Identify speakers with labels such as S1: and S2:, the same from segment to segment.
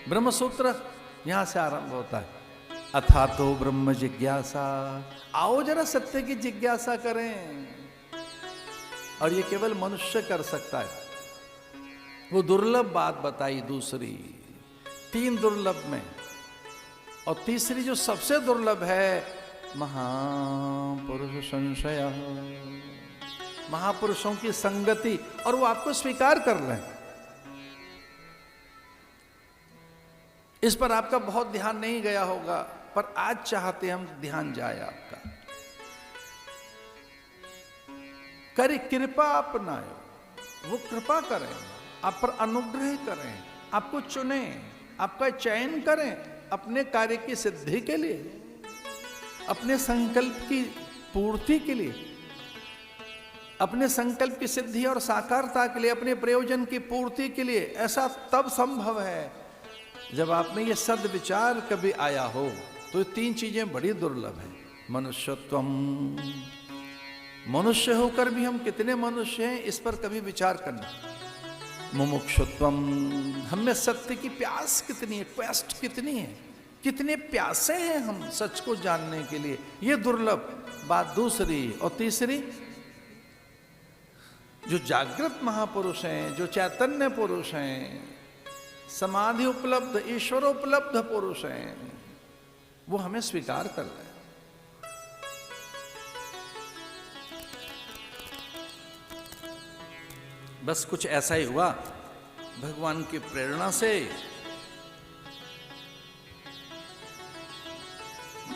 S1: ब्रह्म सूत्र यहां से आरंभ होता है, अथा तो ब्रह्म जिज्ञासा। आओ जरा सत्य की जिज्ञासा करें। और ये केवल मनुष्य कर सकता है। वो दुर्लभ बात बताई दूसरी, 3 दुर्लभ में, और तीसरी जो सबसे दुर्लभ है, महापुरुष संशय, महापुरुषों की संगति, और वो आपको स्वीकार कर लें। इस पर आपका बहुत ध्यान नहीं गया होगा, पर आज चाहते हम ध्यान जाए आपका। करे कृपा अपनाए, वो कृपा करें, आप पर अनुग्रह करें, आपको चुने, आपका चयन करें अपने कार्य की सिद्धि के लिए, अपने संकल्प की पूर्ति के लिए, अपने संकल्प की सिद्धि और साकारता के लिए, अपने प्रयोजन की पूर्ति के लिए। ऐसा तब संभव है जब आप में ये सद्विचार कभी आया हो। तो ये 3 चीजें बड़ी दुर्लभ हैं। मनुष्यत्वम, मनुष्य होकर भी हम कितने मनुष्य हैं, इस पर कभी विचार करना। मुमुक्षुत्वम, हम में सत्य की प्यास कितनी है, क्वेस्ट कितनी है, कितने प्यासे हैं हम सच को जानने के लिए, ये दुर्लभ बात दूसरी। और तीसरी, जो जागृत महापुरुष हैं, जो चैतन्य पुरुष हैं, समाधि उपलब्ध, ईश्वर उपलब्ध पुरुष हैं, वो हमें स्वीकार कर रहे हैं। बस कुछ ऐसा ही हुआ, भगवान की प्रेरणा से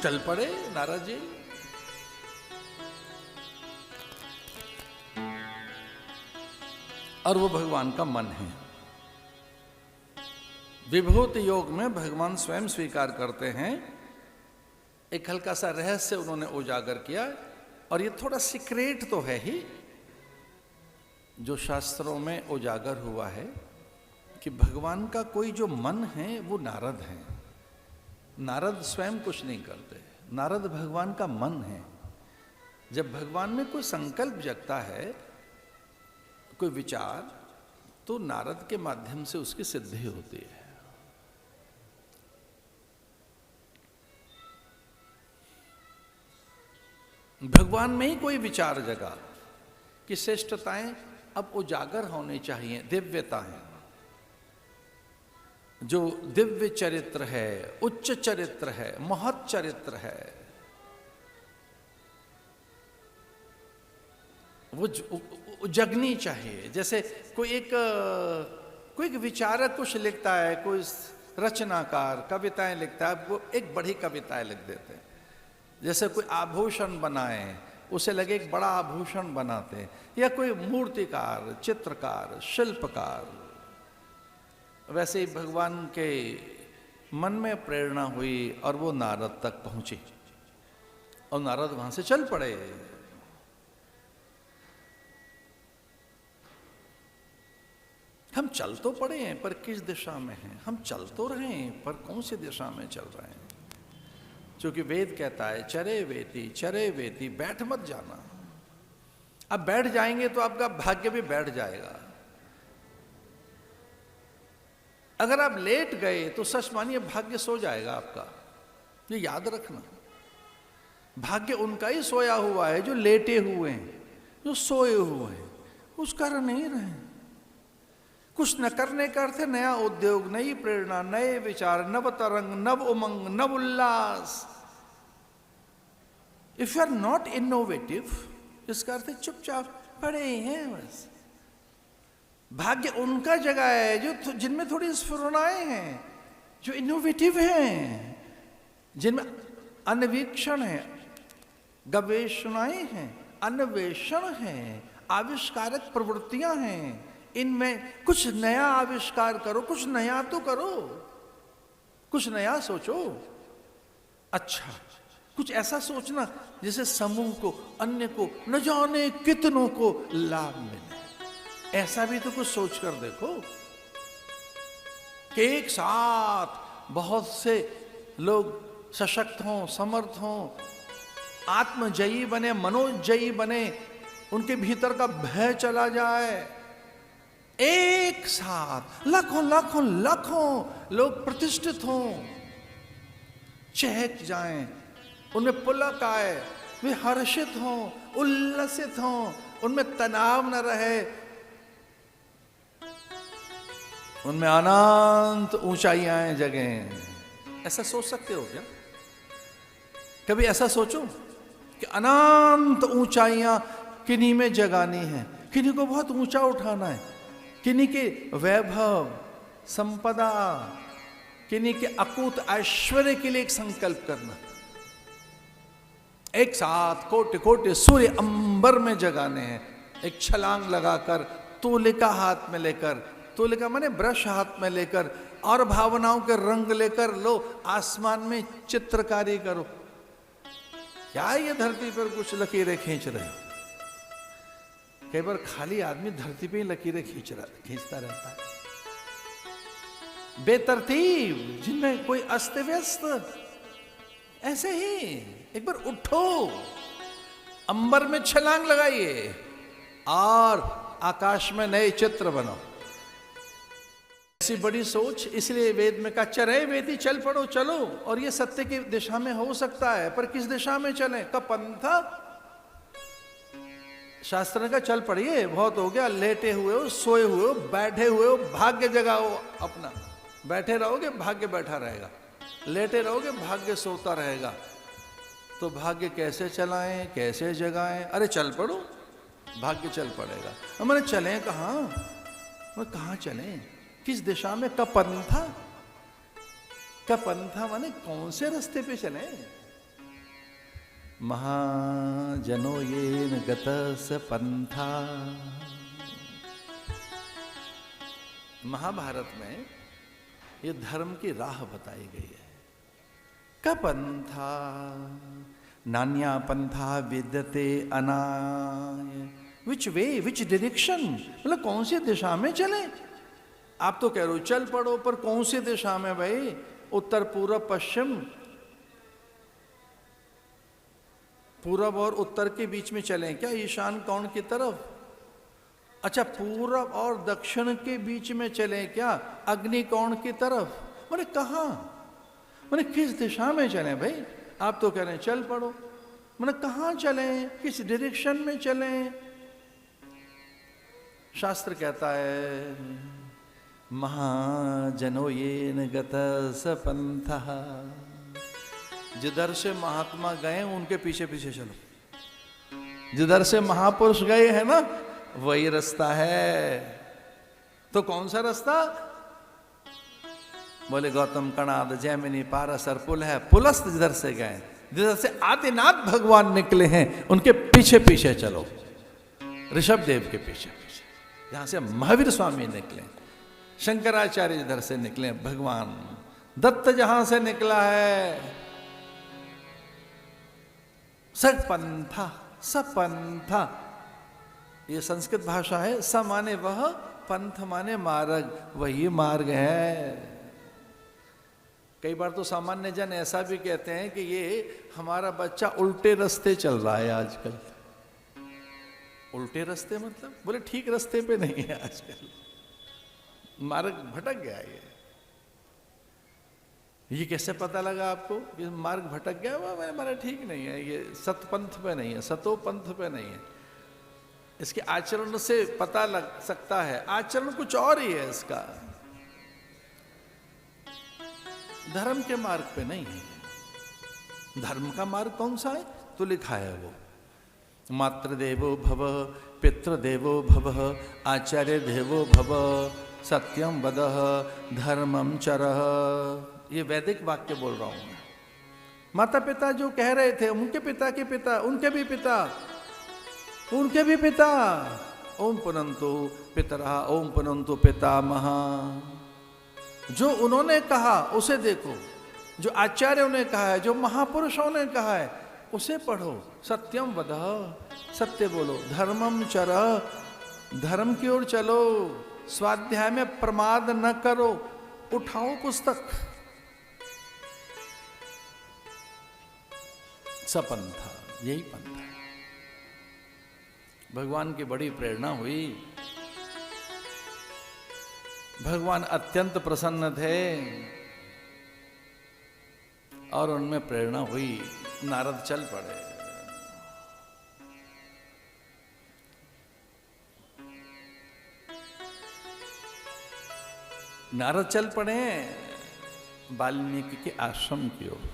S1: चल पड़े नारद जी। और वो भगवान का मन है। विभूति योग में भगवान स्वयं स्वीकार करते हैं। एक हल्का सा रहस्य उन्होंने उजागर किया, और ये थोड़ा सीक्रेट तो है ही, जो शास्त्रों में उजागर हुआ है कि भगवान का कोई जो मन है वो नारद है। नारद स्वयं कुछ नहीं करते, नारद भगवान का मन है। जब भगवान में कोई संकल्प जगता है, कोई विचार, तो नारद के माध्यम से उसकी सिद्धि होती है। भगवान में ही कोई विचार जगा कि श्रेष्ठताएं अब उजागर होनी चाहिए, दिव्यता है, जो दिव्य चरित्र है, उच्च चरित्र है, महत् चरित्र है, वो जगनी चाहिए। जैसे कोई एक विचारक कुछ लिखता है, कोई रचनाकार कविताएं लिखता है, वो एक बड़ी कविताएं लिख देते हैं। जैसे कोई आभूषण बनाए, उसे लगे एक बड़ा आभूषण बनाते हैं, या कोई मूर्तिकार, चित्रकार, शिल्पकार। वैसे ही भगवान के मन में प्रेरणा हुई और वो नारद तक पहुंची, और नारद वहां से चल पड़े। हम चल तो पड़े हैं, पर किस दिशा में हैं? हम चल तो रहे हैं, पर कौन सी दिशा में चल रहे हैं? क्योंकि वेद कहता है चरे वेति, बैठ मत जाना। अब बैठ जाएंगे तो आपका भाग्य भी बैठ जाएगा। अगर आप लेट गए तो सच मानिए भाग्य सो जाएगा आपका। ये याद रखना, भाग्य उनका ही सोया हुआ है जो लेटे हुए हैं, जो सोए हुए हैं, कुछ कर नहीं रहे। कुछ न करने का अर्थ है नया उद्योग, नई प्रेरणा, नए विचार, नव तरंग, नव उमंग, नव उल्लास। If you are not innovative, इसका अर्थ है चुपचाप पड़े हैं बस। भाग्य उनका जगह है जो जिनमें थोड़ी स्फुरणाएं हैं, जो इनोवेटिव हैं, जिनमें अन्वेषण है, गवेषणाएं हैं, अन्वेषण है, आविष्कारक प्रवृत्तियां हैं। इनमें कुछ नया आविष्कार करो, कुछ नया तो करो, कुछ नया सोचो। अच्छा, कुछ ऐसा सोचना जिससे समूह को, अन्य को, न जाने कितनों को लाभ मिले। ऐसा भी तो कुछ सोच कर देखो कि एक साथ बहुत से लोग सशक्त हों, समर्थ हों, आत्मजयी बने, मनोजयी बने, उनके भीतर का भय चला जाए। एक साथ लाखों लाखों लाखों लोग प्रतिष्ठित हों, चहक जाएं, उनमें पुलक आए, वे हर्षित हों, उल्लसित हों, उनमें तनाव न रहे, उनमें अनंत ऊंचाइयां जगें। ऐसा सोच सकते हो क्या? कभी ऐसा सोचो कि अनंत ऊंचाइयां किन्हीं में जगानी है, किन्हीं को बहुत ऊंचा उठाना है, किन्हीं के वैभव संपदा, किन्हीं के अकूत ऐश्वर्य के लिए एक संकल्प करना, एक साथ कोटि कोटि सूर्य अंबर में जगाने हैं। एक छलांग लगाकर, तूलिका हाथ में लेकर, तूलिका माने ब्रश हाथ में लेकर, और भावनाओं के रंग लेकर लो आसमान में चित्रकारी करो। क्या ये धरती पर कुछ लकीरें खींच रहे हो? कई बार खाली आदमी धरती पे ही लकीरें खींचता रहता है, बेतरतीब, जिनमें कोई अस्त व्यस्त। ऐसे ही एक बार उठो, अंबर में छलांग लगाइए और आकाश में नए चित्र बनाओ। ऐसी बड़ी सोच, इसलिए वेद में कहा चरे वेदी, चल पड़ो, चलो। और ये सत्य की दिशा में हो सकता है, पर किस दिशा में चलें? का पंथा। शास्त्र ने कहा चल पड़िए, बहुत हो गया, लेटे हुए हो, सोए हुए हो, बैठे हुए हो, भाग्य जगाओ अपना। बैठे रहोगे भाग्य बैठा रहेगा, लेटे रहोगे भाग्य सोता रहेगा। तो भाग्य कैसे चलाएं, कैसे जगाएं? अरे चल पड़ो, भाग्य चल पड़ेगा। हमने चलें कहाँ? कहाँ चलें, किस दिशा में? का पंथा। का पंथा माने कौन से रास्ते पे चले? महाजनो येन गतस पंथा। महाभारत में ये धर्म की राह बताई गई है। का पंथा नान्या पंथा विद्यते अनाय। विच वे, विच डायरेक्शन, मतलब कौन सी दिशा में चले? आप तो कह रहे हो चल पड़ो, पर कौन सी दिशा में भाई? उत्तर, पूर्व, पश्चिम, पूरब और उत्तर के बीच में चलें क्या? ईशान कोण की तरफ? अच्छा, पूरब और दक्षिण के बीच में चलें क्या? अग्नि कोण की तरफ? मैंने कहा, मैंने किस दिशा में चलें भाई? आप तो कह रहे हैं चल पड़ो, मैंने कहाँ चलें, किस डायरेक्शन में चलें? शास्त्र कहता है महाजनो येन गतस पंथः। जिधर से महात्मा गए उनके पीछे पीछे चलो। जिधर से महापुरुष गए हैं ना, वही रास्ता है। तो कौन सा रास्ता? बोले गौतम कणाद जैमिनी पारासर पुल है। पुलस्त जिधर से गए, जिधर से आदिनाथ भगवान निकले हैं, उनके पीछे पीछे चलो। ऋषभ देव के पीछे पीछे, जहां से महावीर स्वामी निकले, शंकराचार्य जिधर से निकले, भगवान दत्त जहां से निकला है, सपंथा, सपंथा, ये संस्कृत भाषा है। स माने वह, पंथ माने मार्ग, वही मार्ग है। कई बार तो सामान्य जन ऐसा भी कहते हैं कि ये हमारा बच्चा उल्टे रास्ते चल रहा है आजकल। उल्टे रास्ते मतलब? बोले ठीक रास्ते पे नहीं है आजकल, मार्ग भटक गया। ये कैसे पता लगा आपको कि मार्ग भटक गया? वह हमारा ठीक नहीं है, ये सतपंथ पे नहीं है, सतो पंथ पे नहीं है। इसके आचरण से पता लग सकता है, आचरण कुछ और ही है इसका, धर्म के मार्ग पे नहीं है। धर्म का मार्ग कौन सा है? तो लिखा है वो मातृदेवो भव, पितृदेवो भव, आचार्य देवो भव, सत्यम वदः, धर्मम चरः। ये वैदिक वाक्य बोल रहा हूं मैं। माता पिता जो कह रहे थे, उनके पिता के पिता, उनके भी पिता, उनके भी पिता। ओम पुनंतु पितरः, ओम पुनंतु पितामह। जो उन्होंने कहा उसे देखो, जो आचार्यों ने कहा है, जो महापुरुषों ने कहा है, उसे पढ़ो। सत्यम वदः, सत्य बोलो। धर्मम चरः, धर्म की ओर चलो। स्वाध्याय में प्रमाद न करो, उठाओ पुस्तक। सपंथा, यही पंथा है। भगवान की बड़ी प्रेरणा हुई। भगवान अत्यंत प्रसन्न थे और उनमें प्रेरणा हुई, नारद चल पड़े। नारद चल पड़े वाल्मीकि के आश्रम की ओर।